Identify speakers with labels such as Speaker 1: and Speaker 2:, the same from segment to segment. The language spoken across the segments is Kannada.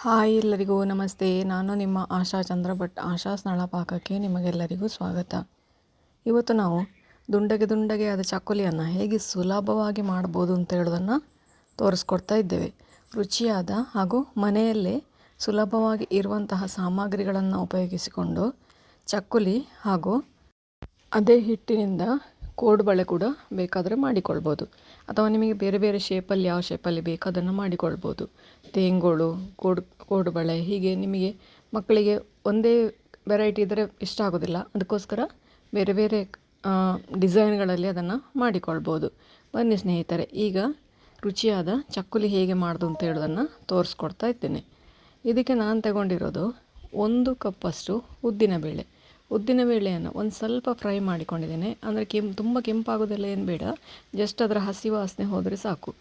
Speaker 1: ಹಾಯ್ ಎಲ್ಲರಿಗೂ ನಮಸ್ತೆ. ನಾನು ನಿಮ್ಮ ಆಶಾ ಚಂದ್ರ ಭಟ್. ಆಶಾ ಸ್ನಳ ಪಾಕಕ್ಕೆ ನಿಮಗೆಲ್ಲರಿಗೂ ಸ್ವಾಗತ. ಇವತ್ತು ನಾವು ದುಂಡಗೆ ಆದ ಚಕ್ಕುಲಿಯನ್ನು ಹೇಗೆ ಸುಲಭವಾಗಿ ಮಾಡ್ಬೋದು ಅಂತ ಹೇಳೋದನ್ನು ತೋರಿಸ್ಕೊಡ್ತಾ ಇದ್ದೇವೆ. ರುಚಿಯಾದ ಹಾಗೂ ಮನೆಯಲ್ಲೇ ಸುಲಭವಾಗಿ ಇರುವಂತಹ ಸಾಮಗ್ರಿಗಳನ್ನು ಉಪಯೋಗಿಸಿಕೊಂಡು ಚಕ್ಕುಲಿ ಹಾಗೂ ಅದೇ ಹಿಟ್ಟಿನಿಂದ ಕೋಡುಬಳೆ ಕೂಡ ಬೇಕಾದರೆ ಮಾಡಿಕೊಳ್ಬೋದು, ಅಥವಾ ನಿಮಗೆ ಬೇರೆ ಬೇರೆ ಶೇಪಲ್ಲಿ ಯಾವ ಶೇಪಲ್ಲಿ ಬೇಕು ಅದನ್ನು ಮಾಡಿಕೊಳ್ಬೋದು. ತೇಂಗೋಳು, ಕೋಡುಬಳೆ, ಹೀಗೆ ನಿಮಗೆ ಮಕ್ಕಳಿಗೆ ಒಂದೇ ವೆರೈಟಿ ಇದ್ದರೆ ಇಷ್ಟ ಆಗೋದಿಲ್ಲ, ಅದಕ್ಕೋಸ್ಕರ ಬೇರೆ ಬೇರೆ ಡಿಸೈನ್ಗಳಲ್ಲಿ ಅದನ್ನು ಮಾಡಿಕೊಳ್ಬೋದು. ಬನ್ನಿ ಸ್ನೇಹಿತರೆ, ಈಗ ರುಚಿಯಾದ ಚಕ್ಕುಲಿ ಹೇಗೆ ಮಾಡೋದು ಅಂತ ಹೇಳೋದನ್ನು ತೋರಿಸ್ಕೊಡ್ತಾ ಇದ್ದೇನೆ. ಇದಕ್ಕೆ ನಾನು ತಗೊಂಡಿರೋದು 1 ಕಪ್ಪಷ್ಟು ಉದ್ದಿನಬೇಳೆಯನ್ನು ಒಂದು ಸ್ವಲ್ಪ ಫ್ರೈ ಮಾಡಿಕೊಂಡಿದ್ದೇನೆ. ಅಂದರೆ ತುಂಬ ಕೆಂಪಾಗೋದೆಲ್ಲ ಏನು ಬೇಡ, ಜಸ್ಟ್ ಅದರ ಹಸಿ ವಾಸನೆ ಹೋದರೆ ಸಾಕು,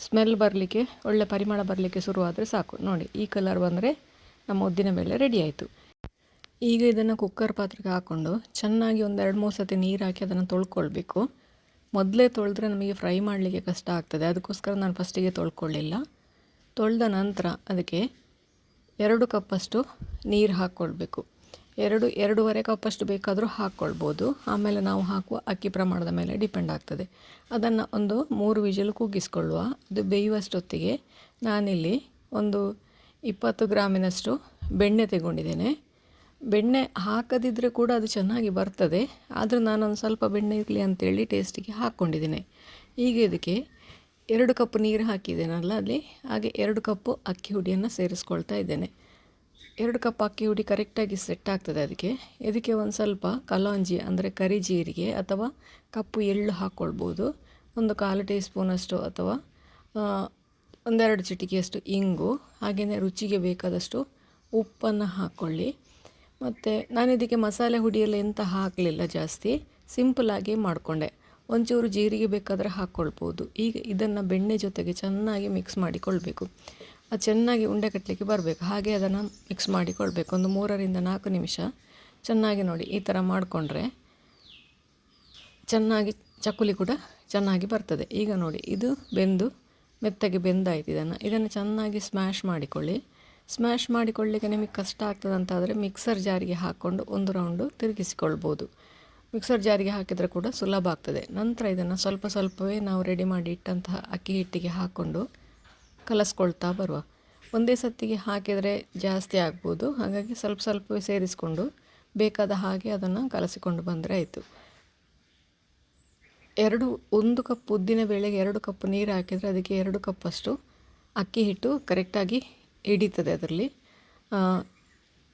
Speaker 1: ಸ್ಮೆಲ್ ಬರಲಿಕ್ಕೆ, ಒಳ್ಳೆ ಪರಿಮಳ ಬರಲಿಕ್ಕೆ ಶುರುವಾದರೆ ಸಾಕು. ನೋಡಿ, ಈ ಕಲರ್ ಬಂದರೆ ನಮ್ಮ ಉದ್ದಿನಬೇಳೆ ರೆಡಿ ಆಯಿತು. ಈಗ ಇದನ್ನು ಕುಕ್ಕರ್ ಪಾತ್ರೆಗೆ ಹಾಕ್ಕೊಂಡು ಚೆನ್ನಾಗಿ ಒಂದು 2-3 ಸತಿ ನೀರು ಹಾಕಿ ಅದನ್ನು ತೊಳ್ಕೊಳ್ಬೇಕು. ಮೊದಲೇ ತೊಳೆದ್ರೆ ನಮಗೆ ಫ್ರೈ ಮಾಡಲಿಕ್ಕೆ ಕಷ್ಟ ಆಗ್ತದೆ, ಅದಕ್ಕೋಸ್ಕರ ನಾನು ಫಸ್ಟಿಗೆ ತೊಳ್ಕೊಳ್ಳಿಲ್ಲ. ತೊಳೆದ ನಂತರ ಅದಕ್ಕೆ 2 ಕಪ್ಪಷ್ಟು ನೀರು ಹಾಕ್ಕೊಳ್ಬೇಕು. 2-2.5 ಕಪ್ಪಷ್ಟು ಬೇಕಾದರೂ ಹಾಕ್ಕೊಳ್ಬೋದು. ಆಮೇಲೆ ನಾವು ಹಾಕುವ ಅಕ್ಕಿ ಪ್ರಮಾಣದ ಮೇಲೆ ಡಿಪೆಂಡ್ ಆಗ್ತದೆ. ಅದನ್ನು ಒಂದು 3 ವಿಷಲ್ ಕೂಗಿಸ್ಕೊಳ್ಳುವ. ಅದು ಬೇಯುವಷ್ಟೊತ್ತಿಗೆ ನಾನಿಲ್ಲಿ ಒಂದು 20 ಗ್ರಾಮಿನಷ್ಟು ಬೆಣ್ಣೆ ತಗೊಂಡಿದ್ದೇನೆ. ಬೆಣ್ಣೆ ಹಾಕದಿದ್ದರೆ ಕೂಡ ಅದು ಚೆನ್ನಾಗಿ ಬರ್ತದೆ, ಆದರೆ ನಾನೊಂದು ಸ್ವಲ್ಪ ಬೆಣ್ಣೆ ಇರಲಿ ಅಂತೇಳಿ ಟೇಸ್ಟಿಗೆ ಹಾಕ್ಕೊಂಡಿದ್ದೇನೆ. ಈಗ ಇದಕ್ಕೆ 2 ಕಪ್ ನೀರು ಹಾಕಿದ್ದೇನಲ್ಲ ಅಲ್ಲಿ, ಹಾಗೆ 2 ಕಪ್ಪು ಅಕ್ಕಿ ಹುಡಿಯನ್ನು ಸೇರಿಸ್ಕೊಳ್ತಾ ಇದ್ದೇನೆ. 2 ಕಪ್ ಅಕ್ಕಿ ಹುಡಿ ಕರೆಕ್ಟಾಗಿ ಸೆಟ್ ಆಗ್ತದೆ. ಇದಕ್ಕೆ ಒಂದು ಸ್ವಲ್ಪ ಕಲಾಂಜಿ ಅಂದರೆ ಕರಿ ಜೀರಿಗೆ ಅಥವಾ ಕಪ್ಪು ಎಳ್ಳು ಹಾಕ್ಕೊಳ್ಬೋದು. ಒಂದು 1/4 ಟೀ ಸ್ಪೂನಷ್ಟು ಅಥವಾ 1-2 ಚಿಟಿಕೆಯಷ್ಟು ಇಂಗು, ಹಾಗೆಯೇ ರುಚಿಗೆ ಬೇಕಾದಷ್ಟು ಉಪ್ಪನ್ನು ಹಾಕ್ಕೊಳ್ಳಿ. ಮತ್ತು ನಾನು ಇದಕ್ಕೆ ಮಸಾಲೆ ಹುಡಿಯಲ್ಲಿ ಎಂತ ಹಾಕಲಿಲ್ಲ, ಜಾಸ್ತಿ ಸಿಂಪಲ್ಲಾಗಿ ಮಾಡಿಕೊಂಡೆ. ಒಂಚೂರು ಜೀರಿಗೆ ಬೇಕಾದರೆ ಹಾಕ್ಕೊಳ್ಬೋದು. ಈಗ ಇದನ್ನು ಬೆಣ್ಣೆ ಜೊತೆಗೆ ಚೆನ್ನಾಗಿ ಮಿಕ್ಸ್ ಮಾಡಿಕೊಳ್ಬೇಕು. ಅದು ಚೆನ್ನಾಗಿ ಉಂಡೆ ಕಟ್ಟಲಿಕ್ಕೆ ಬರಬೇಕು, ಹಾಗೆ ಅದನ್ನು ಮಿಕ್ಸ್ ಮಾಡಿಕೊಳ್ಬೇಕು. ಒಂದು 3-4 ನಿಮಿಷ ಚೆನ್ನಾಗಿ ನೋಡಿ ಈ ಥರ ಮಾಡಿಕೊಂಡ್ರೆ ಚೆನ್ನಾಗಿ ಚಕ್ಕುಲಿ ಕೂಡ ಚೆನ್ನಾಗಿ ಬರ್ತದೆ. ಈಗ ನೋಡಿ, ಇದು ಮೆತ್ತಗೆ ಬೆಂದಾಯಿತು. ಇದನ್ನು ಚೆನ್ನಾಗಿ ಸ್ಮ್ಯಾಶ್ ಮಾಡಿಕೊಳ್ಳಿ. ಸ್ಮ್ಯಾಶ್ ಮಾಡಿಕೊಳ್ಳಿಕ್ಕೆ ನಿಮಗೆ ಕಷ್ಟ ಆಗ್ತದಂತಾದರೆ ಮಿಕ್ಸರ್ ಜಾರಿಗೆ ಹಾಕ್ಕೊಂಡು ಒಂದು ರೌಂಡು ತಿರುಗಿಸಿಕೊಳ್ಬೋದು. ಮಿಕ್ಸರ್ ಜಾರಿಗೆ ಹಾಕಿದರೆ ಕೂಡ ಸುಲಭ ಆಗ್ತದೆ. ನಂತರ ಇದನ್ನು ಸ್ವಲ್ಪ ಸ್ವಲ್ಪವೇ ನಾವು ರೆಡಿ ಮಾಡಿ ಇಟ್ಟಂತಹ ಅಕ್ಕಿ ಹಿಟ್ಟಿಗೆ ಹಾಕ್ಕೊಂಡು ಕಲಸ್ಕೊಳ್ತಾ ಬರುವ. ಒಂದೇ ಸತ್ತಿಗೆ ಹಾಕಿದರೆ ಜಾಸ್ತಿ ಆಗ್ಬೋದು, ಹಾಗಾಗಿ ಸ್ವಲ್ಪ ಸ್ವಲ್ಪವೇ ಸೇರಿಸ್ಕೊಂಡು ಬೇಕಾದ ಹಾಗೆ ಅದನ್ನು ಕಲಸಿಕೊಂಡು ಬಂದರೆ ಆಯಿತು. 1 ಕಪ್ ಉದ್ದಿನ ಬೇಳೆಗೆ 2 ಕಪ್ ನೀರು ಹಾಕಿದರೆ ಅದಕ್ಕೆ 2 ಕಪ್ಪಷ್ಟು ಅಕ್ಕಿ ಹಿಟ್ಟು ಕರೆಕ್ಟಾಗಿ ಹಿಡಿತದೆ. ಅದರಲ್ಲಿ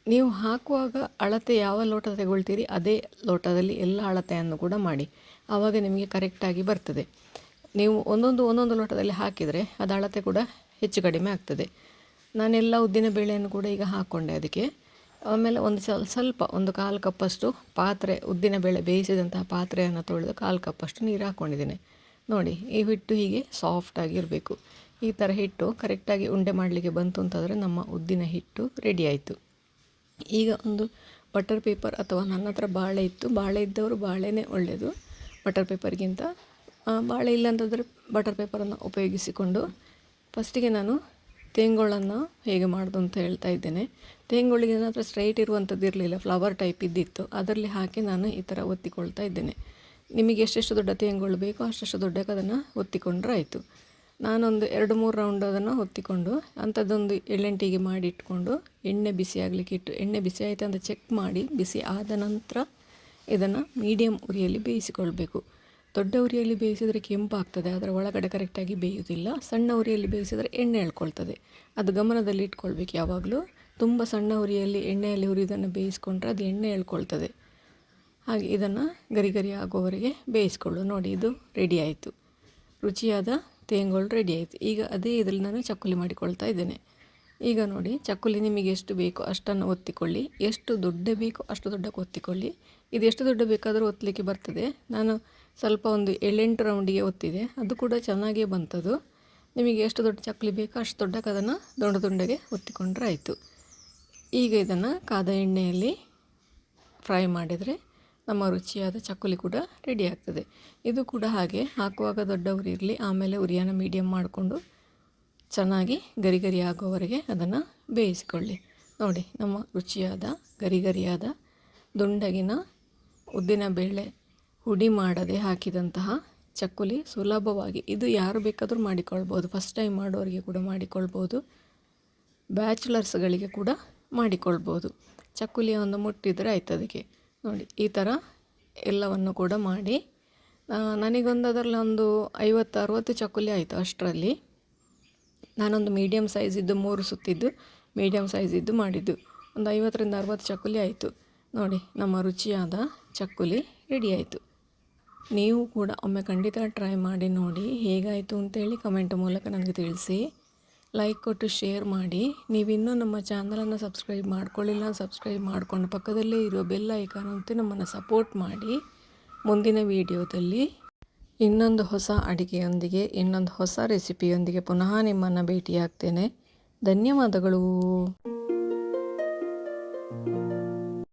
Speaker 1: ನೀವು ಹಾಕುವಾಗ ಅಳತೆ ಯಾವ ಲೋಟ ತಗೊಳ್ತೀರಿ ಅದೇ ಲೋಟದಲ್ಲಿ ಎಲ್ಲ ಅಳತೆಯನ್ನು ಕೂಡ ಮಾಡಿ, ಆವಾಗ ನಿಮಗೆ ಕರೆಕ್ಟಾಗಿ ಬರ್ತದೆ. ನೀವು ಒಂದೊಂದು ಲೋಟದಲ್ಲಿ ಹಾಕಿದರೆ ಅದು ಅಳತೆ ಕೂಡ ಹೆಚ್ಚು ಕಡಿಮೆ ಆಗ್ತದೆ. ನಾನೆಲ್ಲ ಉದ್ದಿನ ಬೇಳೆಯನ್ನು ಕೂಡ ಈಗ ಹಾಕ್ಕೊಂಡೆ ಅದಕ್ಕೆ. ಆಮೇಲೆ ಒಂದು ಸ್ವಲ್ಪ 1/4 ಕಪ್ಪಷ್ಟು ಉದ್ದಿನ ಬೇಳೆ ಬೇಯಿಸಿದಂತಹ ಪಾತ್ರೆಯನ್ನು ತೊಳೆದು 1/4 ಕಪ್ಪಷ್ಟು ನೀರು ಹಾಕ್ಕೊಂಡಿದ್ದೇನೆ. ನೋಡಿ, ಈ ಹಿಟ್ಟು ಹೀಗೆ ಸಾಫ್ಟಾಗಿ ಇರಬೇಕು. ಈ ಥರ ಹಿಟ್ಟು ಕರೆಕ್ಟಾಗಿ ಉಂಡೆ ಮಾಡಲಿಕ್ಕೆ ಬಂತು ಅಂತಂದರೆ ನಮ್ಮ ಉದ್ದಿನ ಹಿಟ್ಟು ರೆಡಿ ಆಯಿತು. ಈಗ ಒಂದು ಬಟರ್ ಪೇಪರ್, ಅಥವಾ ನನ್ನ ಹತ್ರ ಬಾಳೆ ಇತ್ತು, ಬಾಳೆ ಇದ್ದವರು ಬಾಳೆನೇ ಒಳ್ಳೆಯದು ಬಟರ್ ಪೇಪರ್ಗಿಂತ. ಬಾಳೆ ಇಲ್ಲ ಅಂತಂದರೆ ಬಟರ್ ಪೇಪರನ್ನು ಉಪಯೋಗಿಸಿಕೊಂಡು ಫಸ್ಟಿಗೆ ನಾನು ತೇಂಗೋಳನ್ನು ಹೇಗೆ ಮಾಡೋದು ಅಂತ ಹೇಳ್ತಾ ಇದ್ದೇನೆ. ತೇಂಗೋಳಿಗೆ ನನ್ನ ಹತ್ರ ಸ್ಟ್ರೈಟ್ ಇರುವಂಥದ್ದು ಇರಲಿಲ್ಲ, ಫ್ಲವರ್ ಟೈಪ್ ಇದ್ದಿತ್ತು, ಅದರಲ್ಲಿ ಹಾಕಿ ನಾನು ಈ ಥರ ಒತ್ತಿಕೊಳ್ತಾ ಇದ್ದೇನೆ. ನಿಮಗೆ ಎಷ್ಟೆಷ್ಟು ದೊಡ್ಡ ತೇಂಗೋಳು ಬೇಕೋ ಅಷ್ಟೆಷ್ಟು ದೊಡ್ಡಕ್ಕೆ ಅದನ್ನು ಒತ್ತಿಕೊಂಡ್ರೆ ಆಯಿತು. ನಾನೊಂದು 2-3 ರೌಂಡ್ ಅದನ್ನು ಒತ್ತಿಕೊಂಡು ಅಂಥದ್ದೊಂದು ಎಳ್ಳೆಂಟಿಗೆ ಮಾಡಿ ಇಟ್ಕೊಂಡು ಎಣ್ಣೆ ಬಿಸಿ ಆಗಲಿಕ್ಕೆ ಇಟ್ಟು, ಎಣ್ಣೆ ಬಿಸಿ ಆಯಿತು ಅಂತ ಚೆಕ್ ಮಾಡಿ, ಬಿಸಿ ಆದ ನಂತರ ಇದನ್ನು ಮೀಡಿಯಮ್ ಉರಿಯಲ್ಲಿ ಬೇಯಿಸಿಕೊಳ್ಬೇಕು. ದೊಡ್ಡ ಉರಿಯಲ್ಲಿ ಬೇಯಿಸಿದರೆ ಕೆಂಪಾಗ್ತದೆ, ಅದರ ಒಳಗಡೆ ಕರೆಕ್ಟಾಗಿ ಬೇಯುವುದಿಲ್ಲ. ಸಣ್ಣ ಉರಿಯಲ್ಲಿ ಬೇಯಿಸಿದರೆ ಎಣ್ಣೆ ಎಳ್ಕೊಳ್ತದೆ, ಅದು ಗಮನದಲ್ಲಿ ಇಟ್ಕೊಳ್ಬೇಕು ಯಾವಾಗಲೂ. ತುಂಬ ಸಣ್ಣ ಉರಿಯಲ್ಲಿ ಎಣ್ಣೆಯಲ್ಲಿ ಹುರಿದನ್ನು ಬೇಯಿಸ್ಕೊಂಡ್ರೆ ಅದು ಎಣ್ಣೆ ಎಳ್ಕೊಳ್ತದೆ. ಹಾಗೆ ಇದನ್ನು ಗರಿ ಆಗೋವರೆಗೆ ಬೇಯಿಸ್ಕೊಳ್ಳು. ನೋಡಿ, ಇದು ರೆಡಿ ಆಯಿತು, ರುಚಿಯಾದ ತೇಂಗೋಳು ರೆಡಿ ಆಯಿತು. ಈಗ ಅದೇ ಇದರಲ್ಲಿ ನಾನು ಚಕ್ಕುಲಿ ಮಾಡಿಕೊಳ್ತಾ ಇದ್ದೇನೆ. ಈಗ ನೋಡಿ, ಚಕ್ಕುಲಿ ನಿಮಗೆ ಎಷ್ಟು ಬೇಕೋ ಅಷ್ಟನ್ನು ಒತ್ತಿಕೊಳ್ಳಿ, ಎಷ್ಟು ದೊಡ್ಡ ಬೇಕೋ ಅಷ್ಟು ದೊಡ್ಡಕ್ಕೆ ಒತ್ತಿಕೊಳ್ಳಿ. ಇದು ಎಷ್ಟು ದೊಡ್ಡ ಬೇಕಾದರೂ ಒತ್ತಲಿಕ್ಕೆ ಬರ್ತದೆ. ನಾನು ಸ್ವಲ್ಪ ಒಂದು 7-8 ರೌಂಡಿಗೆ ಒತ್ತಿದೆ, ಅದು ಕೂಡ ಚೆನ್ನಾಗೇ ಬಂತದು. ನಿಮಗೆ ಎಷ್ಟು ದೊಡ್ಡ ಚಕ್ಕುಲಿ ಬೇಕೋ ಅಷ್ಟು ದೊಡ್ಡಕ್ಕೆ ಅದನ್ನು ದುಂಡಗೆ ಒತ್ತಿಕೊಂಡ್ರೆ ಆಯಿತು. ಈಗ ಇದನ್ನು ಕಾದ ಎಣ್ಣೆಯಲ್ಲಿ ಫ್ರೈ ಮಾಡಿದರೆ ನಮ್ಮ ರುಚಿಯಾದ ಚಕ್ಕುಲಿ ಕೂಡ ರೆಡಿ ಆಗ್ತದೆ. ಇದು ಕೂಡ ಹಾಗೆ, ಹಾಕುವಾಗ ದೊಡ್ಡ ಉರಿ ಇರಲಿ, ಆಮೇಲೆ ಉರಿಯನ್ನು ಮೀಡಿಯಮ್ ಮಾಡಿಕೊಂಡು ಚೆನ್ನಾಗಿ ಗರಿ ಗರಿ ಆಗೋವರೆಗೆ ಅದನ್ನು ಬೇಯಿಸಿಕೊಳ್ಳಿ. ನೋಡಿ, ನಮ್ಮ ರುಚಿಯಾದ ಗರಿ ಗರಿಯಾದ ದುಂಡಗಿನ ಉದ್ದಿನಬೇಳೆ ಹುಡಿ ಮಾಡದೆ ಹಾಕಿದಂತಹ ಚಕ್ಕುಲಿ ಸುಲಭವಾಗಿ, ಇದು ಯಾರು ಬೇಕಾದರೂ ಮಾಡಿಕೊಳ್ಬೋದು. ಫಸ್ಟ್ ಟೈಮ್ ಮಾಡೋರಿಗೆ ಕೂಡ ಮಾಡಿಕೊಳ್ಬೋದು, ಬ್ಯಾಚುಲರ್ಸ್ಗಳಿಗೆ ಕೂಡ ಮಾಡಿಕೊಳ್ಬೋದು. ಚಕ್ಕುಲಿ ಒಂದು ಮುಟ್ಟಿದರೆ ಆಯ್ತು ಅದಕ್ಕೆ. ನೋಡಿ, ಈ ಥರ ಎಲ್ಲವನ್ನು ಕೂಡ ಮಾಡಿ ನನಗೊಂದು ಅದರಲ್ಲಿ ಒಂದು 50-60 ಚಕ್ಕುಲಿ ಆಯಿತು. ಅಷ್ಟರಲ್ಲಿ ನಾನೊಂದು ಮೀಡಿಯಮ್ ಸೈಜಿದ್ದು 3 ಸುತ್ತಿದ್ದು ಮೀಡಿಯಮ್ ಸೈಜಿದ್ದು ಮಾಡಿದ್ದು ಒಂದು 50-60 ಚಕ್ಕುಲಿ ಆಯಿತು. ನೋಡಿ, ನಮ್ಮ ರುಚಿಯಾದ ಚಕ್ಕುಲಿ ರೆಡಿ ಆಯಿತು. ನೀವು ಕೂಡ ಒಮ್ಮೆ ಖಂಡಿತ ಟ್ರೈ ಮಾಡಿ ನೋಡಿ, ಹೇಗಾಯಿತು ಅಂತೇಳಿ ಕಮೆಂಟ್ ಮೂಲಕ ನನಗೆ ತಿಳಿಸಿ. ಲೈಕ್ ಕೊಟ್ಟು ಶೇರ್ ಮಾಡಿ. ನೀವಿನ್ನೂ ನಮ್ಮ ಚಾನಲನ್ನು ಸಬ್ಸ್ಕ್ರೈಬ್ ಮಾಡ್ಕೊಳ್ಳಿಲ್ಲ, ಸಬ್ಸ್ಕ್ರೈಬ್ ಮಾಡಿಕೊಂಡು ಪಕ್ಕದಲ್ಲೇ ಇರೋ ಬೆಲ್ ಐಕಾನ್ ಅಂತ ನಮ್ಮನ್ನು ಸಪೋರ್ಟ್ ಮಾಡಿ. ಮುಂದಿನ ವಿಡಿಯೋದಲ್ಲಿ ಇನ್ನೊಂದು ಹೊಸ ಅಡಿಗೆಯೊಂದಿಗೆ, ಇನ್ನೊಂದು ಹೊಸ ರೆಸಿಪಿಯೊಂದಿಗೆ ಪುನಃ ನಿಮ್ಮನ್ನು ಭೇಟಿಯಾಗ್ತೇನೆ. ಧನ್ಯವಾದಗಳು.